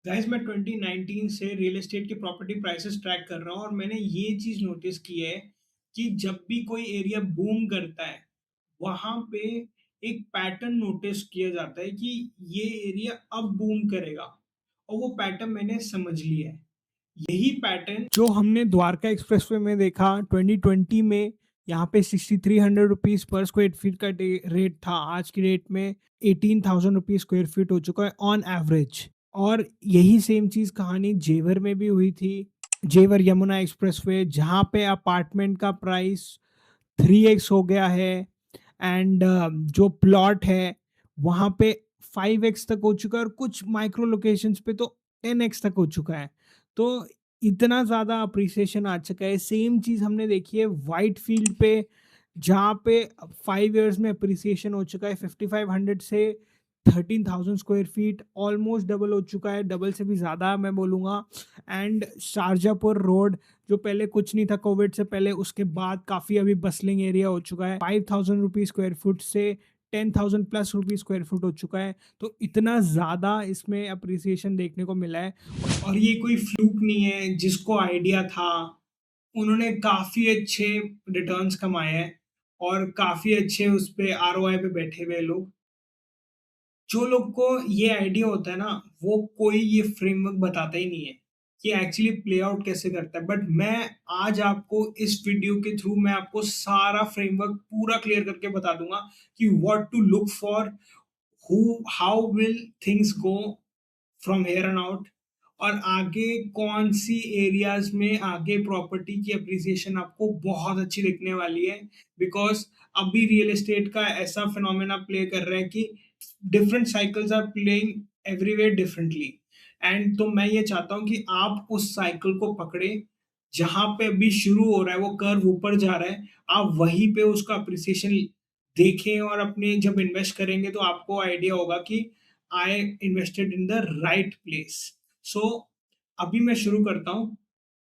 Guys मैं 2019 से real estate की प्रॉपर्टी प्राइसेस ट्रैक कर रहा हूँ और मैंने ये चीज नोटिस की है कि जब भी कोई एरिया बूम करता है वहां पे एक पैटर्न नोटिस किया जाता है कि ये एरिया अब बूम करेगा। और वो पैटर्न मैंने समझ लिया है। यही पैटर्न जो हमने द्वारका एक्सप्रेसवे में देखा 2020 में, यहाँ पे 6300 रुपीज पर स्क्वायर फीट का रेट था। आज की डेट में 18,000 रुपीज स्क्वायर फीट हो चुका है ऑन एवरेज। और यही सेम चीज कहानी जेवर में भी हुई थी। जेवर यमुना एक्सप्रेसवे जहाँ पे अपार्टमेंट का प्राइस 3x हो गया है। एंड जो प्लॉट है वहाँ पे 5x तक हो चुका है, और कुछ माइक्रो लोकेशंस पे तो 10x तक हो चुका है। तो इतना ज़्यादा अप्रिसिएशन आ चुका है। सेम चीज़ हमने देखी है वाइट फील्ड पे, जहाँ पे 5 इयर्स में अप्रिसिएशन हो चुका है 5500 से 13,000 स्क्वायर फीट, ऑलमोस्ट डबल हो चुका है, डबल से भी ज़्यादा मैं बोलूँगा। एंड शारजापुर रोड जो पहले कुछ नहीं था कोविड से पहले, उसके बाद काफ़ी अभी बसलिंग एरिया हो चुका है। 5,000 रुपीज़ स्क्वायर फुट से 10,000 प्लस रुपीज़ स्क्वायर फुट हो चुका है। तो इतना ज़्यादा इसमें अप्रिसिएशन देखने को मिला है। और ये कोई फ्लूक नहीं है, जिसको आइडिया था उन्होंने काफ़ी अच्छे रिटर्न्स कमाए हैं और काफ़ी अच्छे उस पे आरओआई पे बैठे हुए हैं लोग। जो लोग को ये आइडिया होता है ना, वो कोई ये फ्रेमवर्क बताता ही नहीं है कि एक्चुअली प्ले आउट कैसे करता है। बट मैं आज आपको इस वीडियो के थ्रू मैं आपको सारा फ्रेमवर्क पूरा क्लियर करके बता दूंगा कि what to look for, who how will things go from here and out, और आगे कौन सी एरियाज में आगे प्रॉपर्टी की अप्रिसिएशन आपको बहुत अच्छी दिखने वाली है। बिकॉज अभी रियल एस्टेट का ऐसा फिनोमेना प्ले कर रहा है कि different cycles are playing everywhere differently. And तो मैं ये चाहता हूँ कि आप उस साइकिल को पकड़े, जहां पे अभी शुरू हो रहा है वो कर्व ऊपर जा रहा है, आप वहीं पे उसका अप्रिसिएशन देखें। और अपने जब इन्वेस्ट करेंगे तो आपको आइडिया होगा कि I invested in the right place. So अभी मैं शुरू करता हूँ,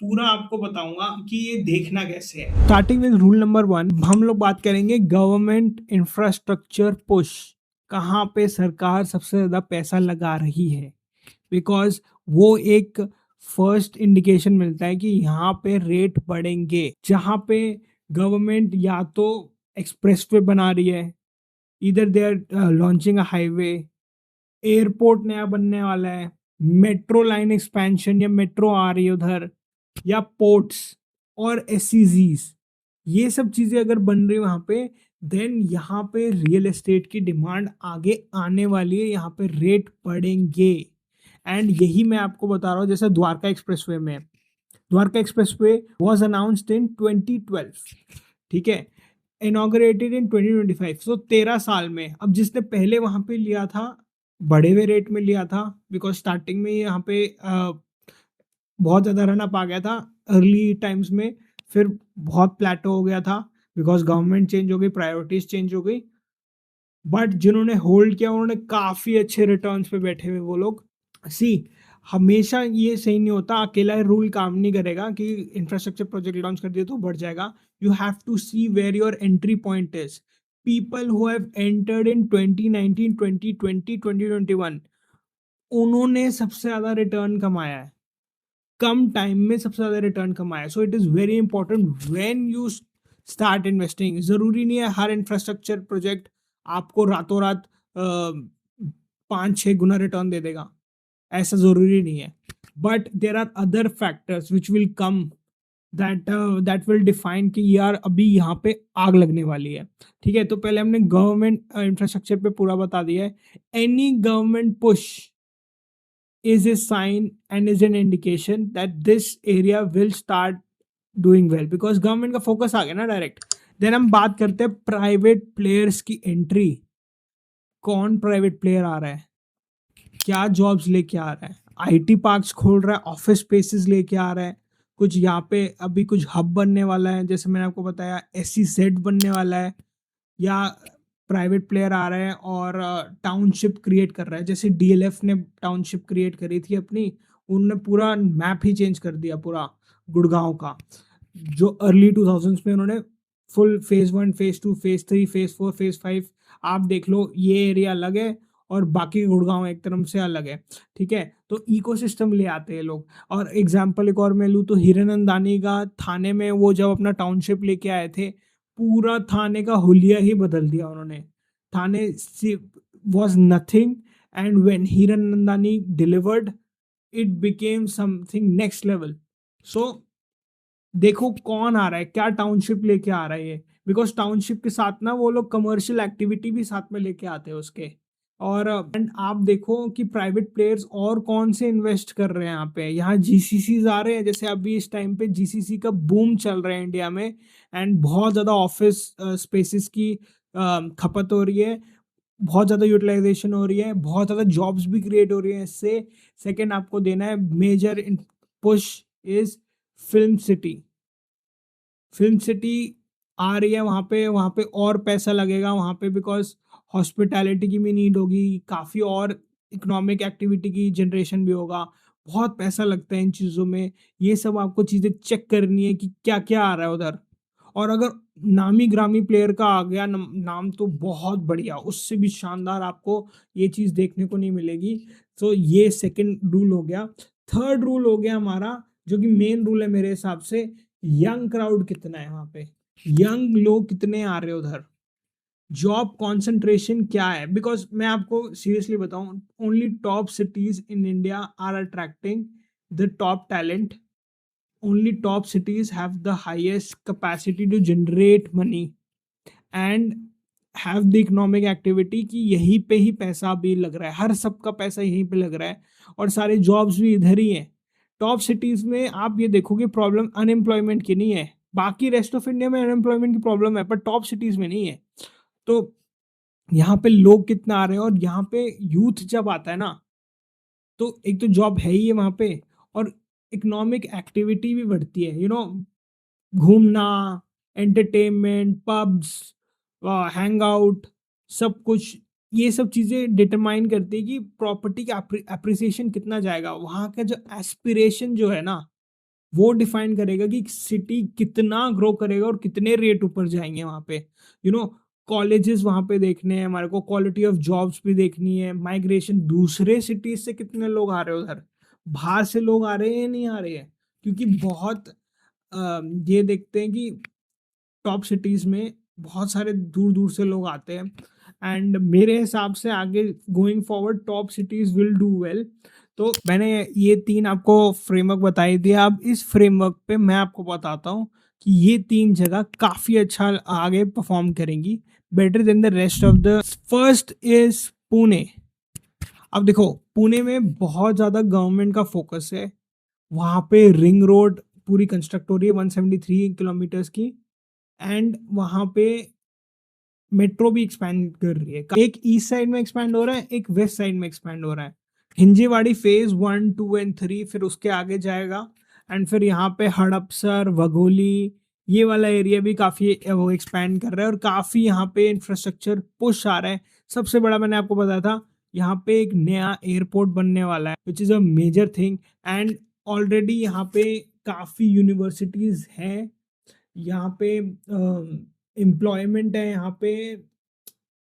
पूरा आपको बताऊंगा कि ये देखना कैसे है। स्टार्टिंग विद रूल नंबर 1, हम लोग बात करेंगे गवर्नमेंट इंफ्रास्ट्रक्चर पुश। कहाँ पे सरकार सबसे ज्यादा पैसा लगा रही है, बिकॉज वो एक फर्स्ट इंडिकेशन मिलता है कि यहाँ पे रेट बढ़ेंगे। जहाँ पे गवर्नमेंट या तो एक्सप्रेसवे बना रही है, इधर they are launching a highway, airport नया बनने वाला है, मेट्रो लाइन एक्सपेंशन या मेट्रो आ रही है उधर, या पोर्ट्स और एसईजीज, ये सब चीजें अगर बन रही है वहां पे, देन यहाँ पे रियल एस्टेट की डिमांड आगे आने वाली है, यहाँ पे रेट बढ़ेंगे। एंड यही मैं आपको बता रहा हूँ। जैसे द्वारका एक्सप्रेसवे में, Dwarka expressway was announced in 2012, ठीक है, इनॉग्रेटेड इन 2025। सो 13 साल में। अब जिसने पहले वहां पे लिया था, बड़े हुए रेट में लिया था, बिकॉज स्टार्टिंग में यहाँ पे बहुत ज़्यादा रन अप आ गया था अर्ली टाइम्स में, फिर बहुत प्लेटो हो गया था बिकॉज गवर्नमेंट चेंज हो गई, प्रायोरिटीज चेंज हो गई। बट जिन्होंने होल्ड किया उन्होंने काफ़ी अच्छे रिटर्न्स पे बैठे हुए वो लोग। सी, हमेशा ये सही नहीं होता, अकेला रूल काम नहीं करेगा कि इंफ्रास्ट्रक्चर प्रोजेक्ट लॉन्च कर दिया तो बढ़ जाएगा। You have to see where your entry point is. People who have entered in 2019, 2020, 2021, उन्होंने सबसे ज़्यादा रिटर्न कमाया है, कम टाइम में सबसे ज़्यादा रिटर्न कमाया। So it is very important when you start investing. ज़रूरी नहीं है हर इंफ्रास्ट्रक्चर प्रोजेक्ट आपको रातों रात 5-6 गुना रिटर्न दे देगा, ऐसा ज़रूरी नहीं है। But there are other factors which will come, that will define कि यार अभी यहाँ पे आग लगने वाली है। ठीक है, तो पहले हमने गवर्नमेंट इंफ्रास्ट्रक्चर पे पूरा बता दिया है। Any government push is a sign and is an indication that this area will start doing well, because government का फोकस आ गया ना डायरेक्ट। देन हम बात करते हैं प्राइवेट प्लेयर्स की एंट्री। कौन प्राइवेट प्लेयर आ रहा है, क्या जॉब्स लेके आ रहा है, आईटी पार्क्स खोल रहा है, ऑफिस स्पेसेस लेके आ रहा है, कुछ यहाँ पे अभी कुछ हब बनने वाला है, जैसे मैंने आपको बताया SEZ बनने वाला है, या प्राइवेट प्लेयर आ रहा है और टाउनशिप क्रिएट कर रहा है। जैसे DLF ने टाउनशिप क्रिएट करी थी अपनी, उन्होंने पूरा मैप ही चेंज कर दिया पूरा गुड़गांव का। जो अर्ली 2000s में उन्होंने full phase 1, phase 2, phase 3, phase 4, phase 5, आप देख लो ये एरिया अलग है और बाकी गुड़गांव एक तरफ से अलग है, ठीक है? तो इकोसिस्टम ले आते हैं लोग। और एग्जाम्पल एक और मैं लूँ तो हीरानंदानी का थाने में वो जब अपना टाउनशिप लेके आए थे, पूरा थाने का हुलिया ही बदल दिया उन्होंने। Thane was nothing, and when Hiranandani delivered, it became something next level. So देखो कौन आ रहा है, क्या टाउनशिप लेके आ रहा है ये, बिकॉज टाउनशिप के साथ ना वो लोग कमर्शियल एक्टिविटी भी साथ में लेके आते हैं उसके। और एंड आप देखो कि प्राइवेट प्लेयर्स और कौन से इन्वेस्ट कर रहे हैं यहाँ पे, यहाँ जीसीसी आ रहे हैं, जैसे अभी इस टाइम पे जीसीसी का बूम चल रहा है इंडिया में। एंड बहुत ज्यादा ऑफिस स्पेसिस की खपत हो रही है, बहुत ज़्यादा यूटिलाइजेशन हो रही है, बहुत ज़्यादा जॉब्स भी क्रिएट हो रही है इससे। सेकंड आपको देना है major push is film city. Film city आ रही है वहाँ पे और पैसा लगेगा वहाँ पे, बिकॉज हॉस्पिटैलिटी की भी नीड होगी, काफ़ी और इकोनॉमिक एक्टिविटी की जनरेशन भी होगा। बहुत पैसा लगता है इन चीज़ों में। ये सब आपको चीज़ें चेक करनी है कि क्या क्या आ रहा है उधर। और अगर नामी ग्रामी प्लेयर का आ गया नाम तो बहुत बढ़िया, उससे भी शानदार आपको ये चीज़ देखने को नहीं मिलेगी। तो ये सेकंड रूल हो गया। थर्ड रूल हो गया हमारा, जो कि मेन रूल है मेरे हिसाब से, यंग क्राउड कितना है वहां पे, यंग लोग कितने आ रहे हैं उधर, जॉब कॉन्सेंट्रेशन क्या है। बिकॉज मैं आपको सीरियसली बताऊं, only top cities in India are attracting the top talent. Only top cities have the highest capacity to generate money and have the economic activity, कि यहीं पे ही पैसा भी लग रहा है, हर सबका पैसा यहीं पे लग रहा है, और सारे जॉब्स भी इधर ही हैं। टॉप सिटीज में आप ये देखोगे प्रॉब्लम अनएम्प्लॉयमेंट की नहीं है, बाकी रेस्ट ऑफ इंडिया में अनएम्प्लॉयमेंट की प्रॉब्लम है, पर टॉप सिटीज में नहीं है। तो यहाँ पे लोग कितना आ रहे हैं, और यहाँ पे यूथ जब आता है ना, तो एक तो जॉब है ही है वहाँ पे, और इकोनॉमिक एक्टिविटी भी बढ़ती है, घूमना, एंटरटेनमेंट, पब्स, हैंग आउट, सब कुछ। ये सब चीजें डिटरमाइन करती है कि प्रॉपर्टी का अप्रिसिएशन कितना जाएगा। वहाँ का जो एस्पिरेशन जो है ना, वो डिफाइन करेगा कि सिटी कितना ग्रो करेगा और कितने रेट ऊपर जाएंगे वहाँ पे। कॉलेजेस वहाँ पे देखने हैं हमारे को, क्वालिटी ऑफ जॉब्स भी देखनी है, माइग्रेशन, दूसरे सिटीज से कितने लोग आ रहे हैं उधर, बाहर से लोग आ रहे हैं या नहीं आ रहे हैं। क्योंकि बहुत ये देखते हैं कि टॉप सिटीज में बहुत सारे दूर दूर से लोग आते हैं, एंड मेरे हिसाब से आगे going forward top cities will do well. तो मैंने ये तीन आपको फ्रेमवर्क बताई दिया। अब इस फ्रेमवर्क पे मैं आपको बताता हूँ कि ये तीन जगह काफी अच्छा आगे परफॉर्म करेंगी, better than the rest of the. First is Pune. अब देखो, पुणे में बहुत ज्यादा गवर्नमेंट का फोकस है, वहां पे रिंग रोड पूरी कंस्ट्रक्ट हो रही है 173 किलोमीटर्स की, एंड वहां पे मेट्रो भी एक्सपैंड कर रही है। एक ईस्ट साइड में एक्सपैंड हो रहा है, एक वेस्ट साइड में एक्सपैंड हो रहा है। हिंजेवाड़ी फेज 1, 2 एंड 3, फिर उसके आगे जाएगा। एंड फिर यहाँ पे हड़पसर, वघोली, ये वाला एरिया भी काफी वो एक्सपैंड कर रहा है, और काफी यहाँ पे इंफ्रास्ट्रक्चर पुश आ रहा है। सबसे बड़ा मैंने आपको बताया था, यहाँ पे एक नया एयरपोर्ट बनने वाला है, which is a major thing. And already यहाँ पे काफी यूनिवर्सिटीज हैं, यहाँ पे एम्प्लॉयमेंट है, यहाँ पे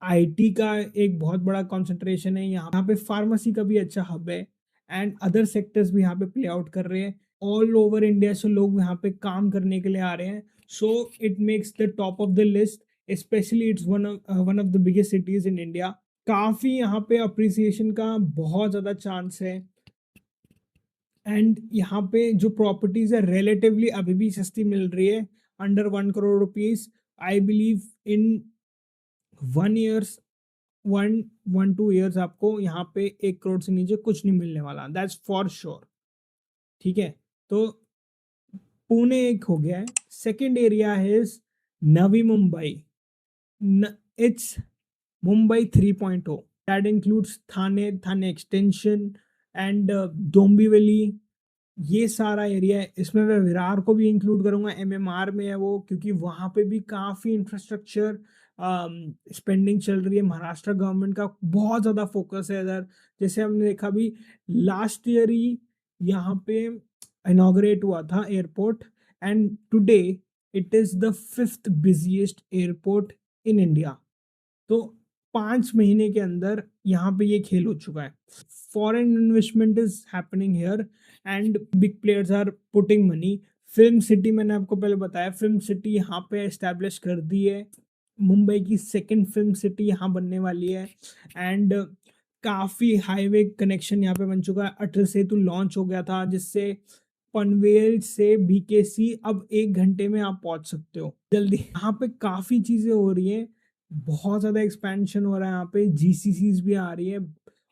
आईटी का एक बहुत बड़ा कंसंट्रेशन है, यहाँ पे फार्मेसी का भी अच्छा हब है, एंड अदर सेक्टर्स भी यहाँ पे प्ले आउट कर रहे हैं। ऑल ओवर इंडिया से लोग यहाँ पे काम करने के लिए आ रहे हैं। So it makes the top of the list, specially it's one of the biggest cities in India. काफी यहाँ पे अप्रिसिएशन का बहुत ज्यादा चांस है, एंड यहाँ पे जो प्रॉपर्टीज है रिलेटिवली अभी भी सस्ती मिल रही है, under 1 crore rupees. I believe in 1 years, 1 1 2 years आपको यहाँ पे 1 करोड़ से नीचे कुछ नहीं मिलने वाला, दैट्स फॉर श्योर। ठीक है, तो पुणे एक हो गया है। सेकेंड एरिया है Navi Mumbai. It's Mumbai 3.0, that includes Thane, Thane extension, and Dombivli, ये सारा एरिया है। इसमें मैं विरार को भी इंक्लूड करूंगा, एमएमआर में है वो, क्योंकि वहां पे भी काफी इंफ्रास्ट्रक्चर स्पेंडिंग चल रही है। महाराष्ट्र गवर्नमेंट का बहुत ज्यादा फोकस है इधर। जैसे हमने देखा भी लास्ट ईयर ही यहाँ पे इनॉग्रेट हुआ था airport, and today it is the 5th busiest airport in India. तो 5 महीने के अंदर यहाँ पे ये खेल हो चुका है। Foreign investment is happening here and big players are putting money. Film city मैंने आपको पहले बताया, फिल्म सिटी यहाँ पे एस्टैब्लिश कर दी है। मुंबई की सेकंड फिल्म सिटी यहाँ बनने वाली है एंड काफी हाईवे कनेक्शन यहाँ पे बन चुका है। अटल सेतु लॉन्च हो गया था जिससे पनवेल से बीकेसी अब 1 घंटे में आप पहुंच सकते हो जल्दी। यहाँ पे काफी चीजें हो रही है, बहुत ज्यादा एक्सपेंशन हो रहा है यहाँ पे, जीसीसीज भी आ रही है।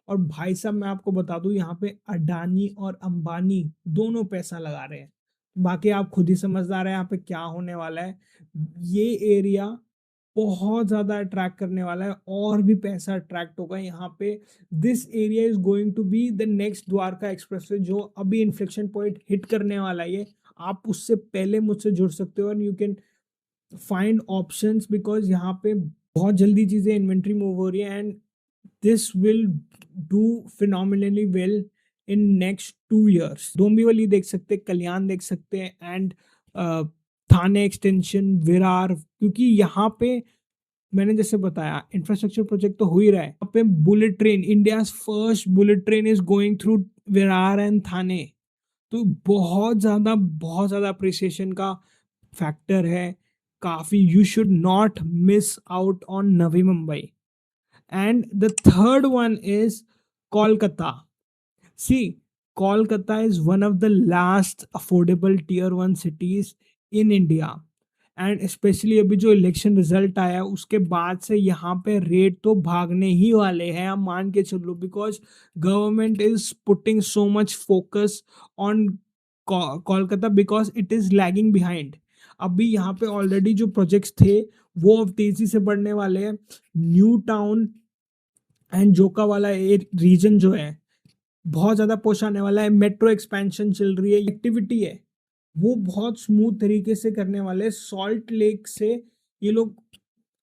और भाई साहब मैं आपको बता दूं यहाँ पे अडानी और अंबानी दोनों पैसा लगा रहे हैं। बाकी आप खुद ही समझदार है यहाँ पे क्या होने वाला है। ये एरिया बहुत ज्यादा अट्रैक्ट करने वाला है और भी पैसा अट्रैक्ट होगा यहाँ पे। This area is going to be the next Dwarka expressway जो अभी इन्फ्लेक्शन पॉइंट हिट करने वाला है। आप उससे पहले मुझसे जुड़ सकते हो और you can find options because यहाँ पे बहुत जल्दी चीजें इन्वेंट्री मूव हो रही है and this will do phenomenally well in next 2 years। Dombivli देख सकते हैं, कल्याण देख सकते हैं एंड थाने एक्सटेंशन, विरार, क्योंकि यहाँ पे मैंने जैसे बताया इंफ्रास्ट्रक्चर प्रोजेक्ट तो हो ही रहा है। यहाँ पे bullet train, India first bullet train is going through Virar and Thane. तो बहुत ज्यादा अप्रिसिएशन का फैक्टर है काफी। You should not miss out on Navi Mumbai. And the third one is Kolkata. See, Kolkata is one of the last affordable tier 1 cities in India and specially अभी जो election result आया उसके बाद से यहाँ पे रेट तो भागने ही वाले हैं, आप मान के चलो, because government is putting so much focus on Kolkata because it is lagging behind. अभी यहाँ पे ऑलरेडी जो प्रोजेक्ट्स थे वो अब तेजी से बढ़ने वाले हैं। न्यू टाउन एंड जोका वाला रीजन जो है बहुत ज्यादा पुश आने वाला है। मेट्रो एक्सपेंशन चल रही है, एक्टिविटी है वो बहुत स्मूथ तरीके से करने वाले। सॉल्ट लेक से ये लोग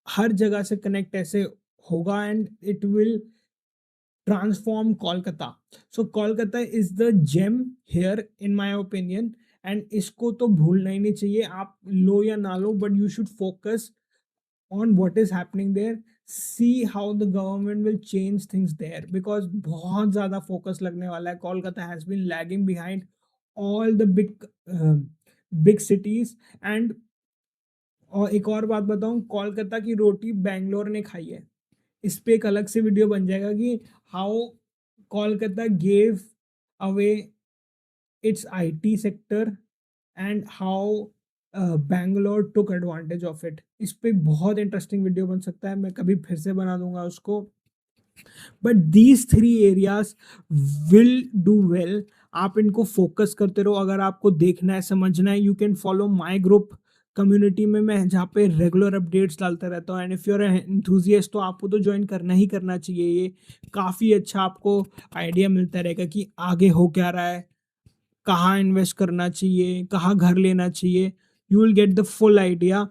हर जगह से कनेक्ट ऐसे होगा and it will transform Kolkata. So Kolkata is the gem here in my opinion and इसको तो भूलना ही नहीं चाहिए। आप लो या ना लो but you should focus on what is happening there, see how the government will change things there because बहुत ज़्यादा focus लगने वाला है। Kolkata has been lagging behind all the big cities and और एक और बात बताऊं, कोलकाता की रोटी बैंगलोर ने खाई है। इस पे एक अलग से वीडियो बन जाएगा कि how Kolkata gave away it's IT sector and how Bangalore took advantage of it. इस पे बहुत इंटरेस्टिंग वीडियो बन सकता है, मैं कभी फिर से बना दूंगा उसको। But these 3 areas will do well. आप इनको फोकस करते रहो। अगर आपको देखना है, समझना है, you can follow my group community में, मैं जहाँ पे रेगुलर अपडेट्स डालता रहता हूँ एंड इफ़ यूर एंथुजियास्ट तो आपको तो ज्वाइन करना ही करना चाहिए। ये काफ़ी अच्छा आपको आइडिया मिलता रहेगा कि आगे हो क्या रहा है, कहाँ इन्वेस्ट करना चाहिए, कहाँ घर लेना चाहिए। You will get the full idea.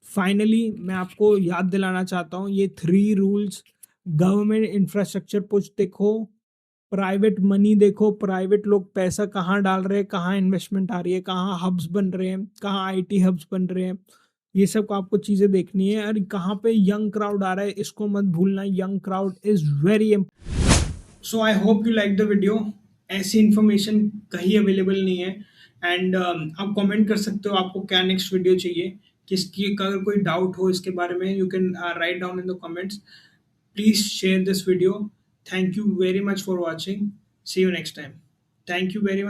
Finally मैं आपको याद दिलाना चाहता हूँ ये 3 रूल्स। गवर्नमेंट इंफ्रास्ट्रक्चर पुश देखो, प्राइवेट मनी देखो, प्राइवेट लोग पैसा कहाँ डाल रहे हैं, कहाँ इन्वेस्टमेंट आ रही है, कहाँ हब्स बन रहे हैं, कहाँ आईटी हब्स बन रहे हैं, ये सब को आपको चीजें देखनी है। और कहाँ पे यंग क्राउड आ रहा है इसको मत भूलना। Young crowd is very. So I hope you like the video. ऐसी इंफॉर्मेशन कहीं अवेलेबल नहीं है एंड आप कमेंट कर सकते हो आपको क्या नेक्स्ट वीडियो चाहिए, किसकी अगर कोई डाउट हो इसके बारे में you can write down in the comments. Please share this video. Thank you very much for watching. See you next time. Thank you very much.